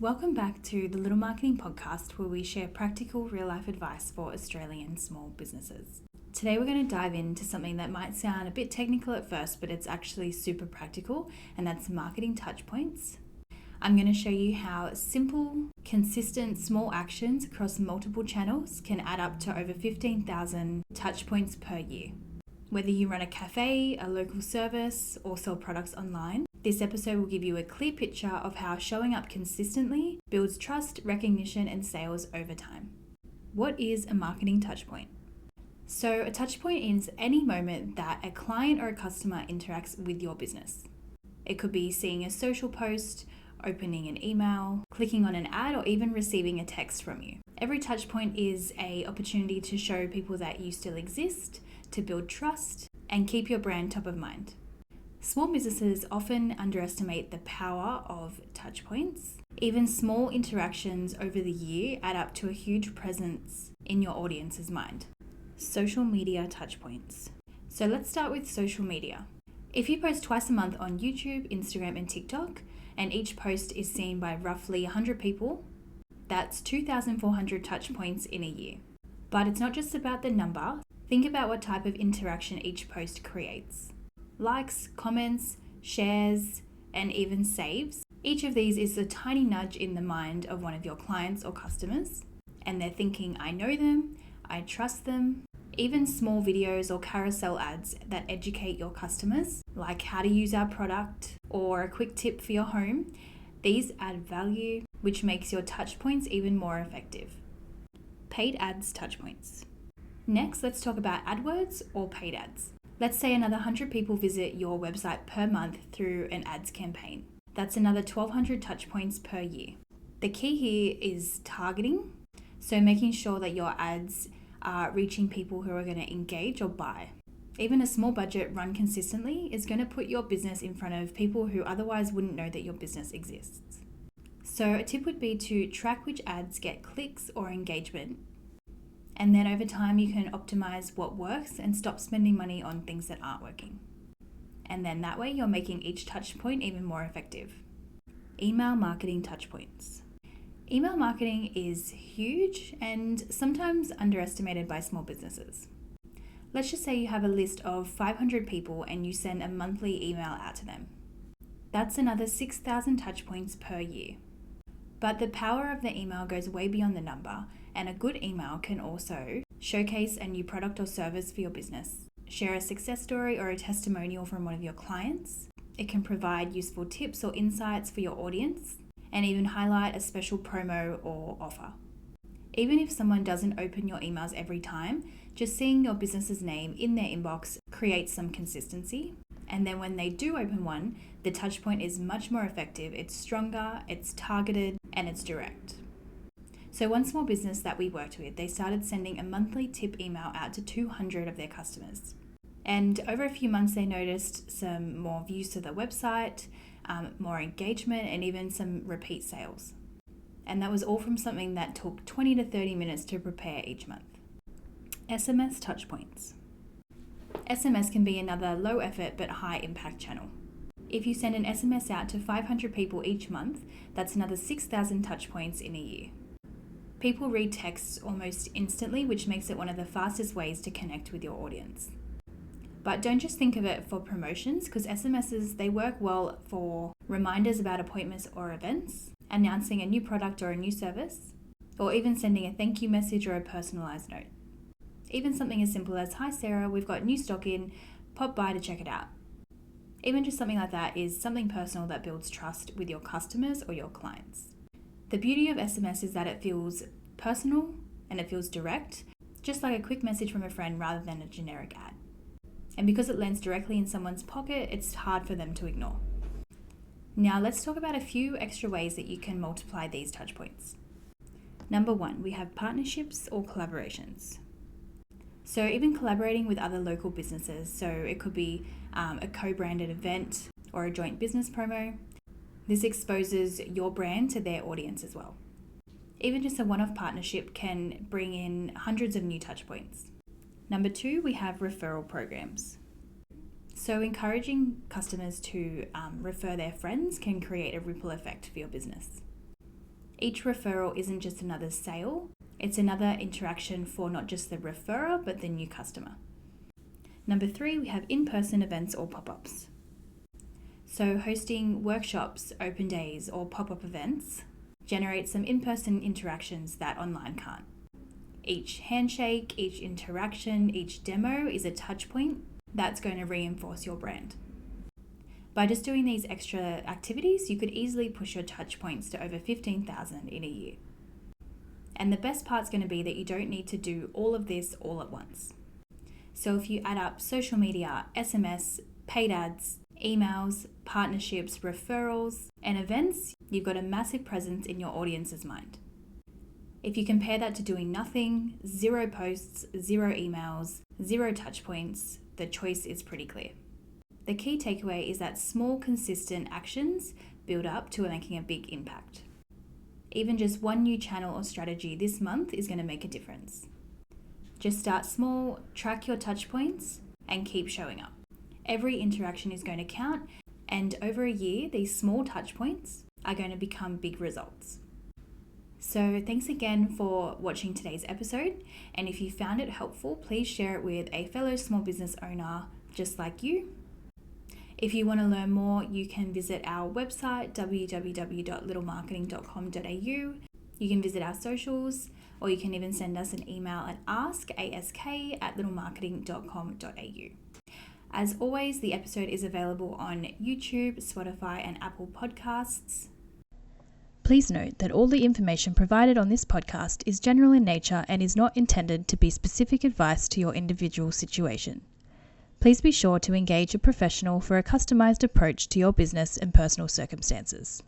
Welcome back to the Little Marketing Podcast, where we share practical real-life advice for Australian small businesses. Today we're going to dive into something that might sound a bit technical at first, but it's actually super practical, and that's marketing touchpoints. I'm going to show you how simple, consistent, small actions across multiple channels can add up to over 15,000 touchpoints per year. Whether you run a cafe, a local service, or sell products online, this episode will give you a clear picture of how showing up consistently builds trust, recognition, and sales over time. What is a marketing touchpoint? So a touchpoint is any moment that a client or a customer interacts with your business. It could be seeing a social post, opening an email, clicking on an ad, or even receiving a text from you. Every touchpoint is an opportunity to show people that you still exist, to build trust, and keep your brand top of mind. Small businesses often underestimate the power of touchpoints. Even small interactions over the year add up to a huge presence in your audience's mind. Social media touchpoints. So let's start with social media. If you post twice a month on YouTube, Instagram, and TikTok, and each post is seen by roughly 100 people, that's 2,400 touchpoints in a year. But it's not just about the number. Think about what type of interaction each post creates. Likes, comments, shares, and even saves. Each of these is a tiny nudge in the mind of one of your clients or customers, and they're thinking, I know them, I trust them. Even small videos or carousel ads that educate your customers, like how to use our product or a quick tip for your home, these add value, which makes your touchpoints even more effective. Paid ads touchpoints. Next, let's talk about AdWords or paid ads. Let's say another 100 people visit your website per month through an ads campaign. That's another 1,200 touchpoints per year. The key here is targeting, so making sure that your ads are reaching people who are going to engage or buy. Even a small budget run consistently is going to put your business in front of people who otherwise wouldn't know that your business exists. So a tip would be to track which ads get clicks or engagement. And then over time, you can optimize what works and stop spending money on things that aren't working. And then that way, you're making each touch point even more effective. Email marketing touchpoints. Email marketing is huge and sometimes underestimated by small businesses. Let's just say you have a list of 500 people and you send a monthly email out to them. That's another 6,000 touchpoints per year. But the power of the email goes way beyond the number, and a good email can also showcase a new product or service for your business, share a success story or a testimonial from one of your clients. It can provide useful tips or insights for your audience, and even highlight a special promo or offer. Even if someone doesn't open your emails every time, just seeing your business's name in their inbox creates some consistency. And then when they do open one, the touchpoint is much more effective. It's stronger, it's targeted, and it's direct. So one small business that we worked with, they started sending a monthly tip email out to 200 of their customers. And over a few months, they noticed some more views to their website, more engagement, and even some repeat sales. And that was all from something that took 20 to 30 minutes to prepare each month. SMS touchpoints. SMS can be another low effort but high impact channel. If you send an SMS out to 500 people each month, that's another 6,000 touchpoints in a year. People read texts almost instantly, which makes it one of the fastest ways to connect with your audience. But don't just think of it for promotions, because SMSs, they work well for reminders about appointments or events, announcing a new product or a new service, or even sending a thank you message or a personalized note. Even something as simple as, hi Sarah, we've got new stock in, pop by to check it out. Even just something like that is something personal that builds trust with your customers or your clients. The beauty of SMS is that it feels personal and it feels direct, just like a quick message from a friend rather than a generic ad. And because it lands directly in someone's pocket, it's hard for them to ignore. Now let's talk about a few extra ways that you can multiply these touchpoints. Number 1, we have partnerships or collaborations. So even collaborating with other local businesses, so it could be a co-branded event or a joint business promo. This exposes your brand to their audience as well. Even just a one-off partnership can bring in hundreds of new touchpoints. Number 2, we have referral programs. So encouraging customers to refer their friends can create a ripple effect for your business. Each referral isn't just another sale, it's another interaction for not just the referrer, but the new customer. Number 3, we have in-person events or pop-ups. So hosting workshops, open days, or pop-up events generates some in-person interactions that online can't. Each handshake, each interaction, each demo is a touch point that's going to reinforce your brand. By just doing these extra activities, you could easily push your touch points to over 15,000 in a year. And the best part's going to be that you don't need to do all of this all at once. So if you add up social media, SMS, paid ads, emails, partnerships, referrals, and events, you've got a massive presence in your audience's mind. If you compare that to doing nothing, 0 posts, 0 emails, 0 touch points, the choice is pretty clear. The key takeaway is that small, consistent actions build up to making a big impact. Even just one new channel or strategy this month is going to make a difference. Just start small, track your touch points, and keep showing up. Every interaction is going to count, and over a year, these small touch points are going to become big results. So thanks again for watching today's episode, and if you found it helpful, please share it with a fellow small business owner just like you. If you want to learn more, you can visit our website, www.littlemarketing.com.au. You can visit our socials, or you can even send us an email at ask@littlemarketing.com.au. As always, the episode is available on YouTube, Spotify, and Apple Podcasts. Please note that all the information provided on this podcast is general in nature and is not intended to be specific advice to your individual situation. Please be sure to engage a professional for a customized approach to your business and personal circumstances.